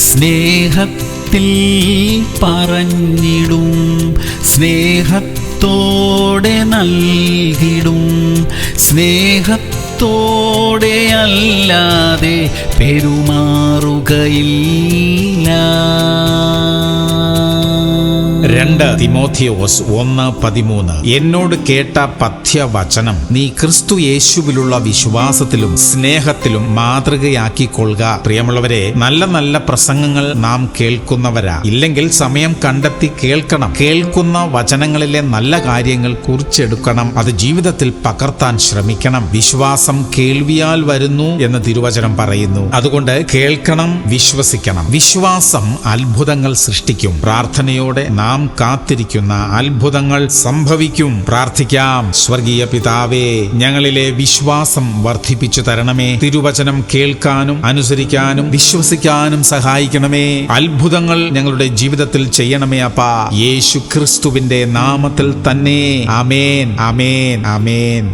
സ്നേഹത്തിൽ പറഞ്ഞിടും, സ്നേഹത്തോടെ നൽകിടും, സ്നേഹത്തോടെ അല്ലാതെ പെരുമാറുകയില്ല. 2 തിമോഥെയോസ് 1:13. എന്നോട് കേട്ട പഥ്യവചനം നീ ക്രിസ്തു യേശുവിലുള്ള വിശ്വാസത്തിലും സ്നേഹത്തിലും മാതൃകയാക്കിക്കൊള്ളുക. പ്രിയമുള്ളവരെ, നല്ല നല്ല പ്രസംഗങ്ങൾ നാം കേൾക്കുന്നവരാ. ഇല്ലെങ്കിൽ സമയം കണ്ടെത്തി കേൾക്കണം. കേൾക്കുന്ന വചനങ്ങളിലെ നല്ല കാര്യങ്ങൾ കുറിച്ചെടുക്കണം. അത് ജീവിതത്തിൽ പകർത്താൻ ശ്രമിക്കണം. വിശ്വാസം കേൾവിയാൽ വരുന്നു എന്ന് തിരുവചനം പറയുന്നു. അതുകൊണ്ട് കേൾക്കണം, വിശ്വസിക്കണം. വിശ്വാസം അത്ഭുതങ്ങൾ സൃഷ്ടിക്കും. പ്രാർത്ഥനയോടെ നാം കാത്തിരിക്കുന്ന അത്ഭുതങ്ങൾ സംഭവിക്കും. പ്രാർത്ഥിക്കാം. സ്വർഗീയ പിതാവേ, ഞങ്ങളിലെ വിശ്വാസം വർദ്ധിപ്പിച്ചു തരണമേ. തിരുവചനം കേൾക്കാനും അനുസരിക്കാനും വിശ്വസിക്കാനും സഹായിക്കണമേ. അത്ഭുതങ്ങൾ ഞങ്ങളുടെ ജീവിതത്തിൽ ചെയ്യണമേ അപ്പാ. യേശു ക്രിസ്തുവിന്റെ നാമത്തിൽ തന്നെ. ആമേൻ, ആമേൻ, ആമേൻ.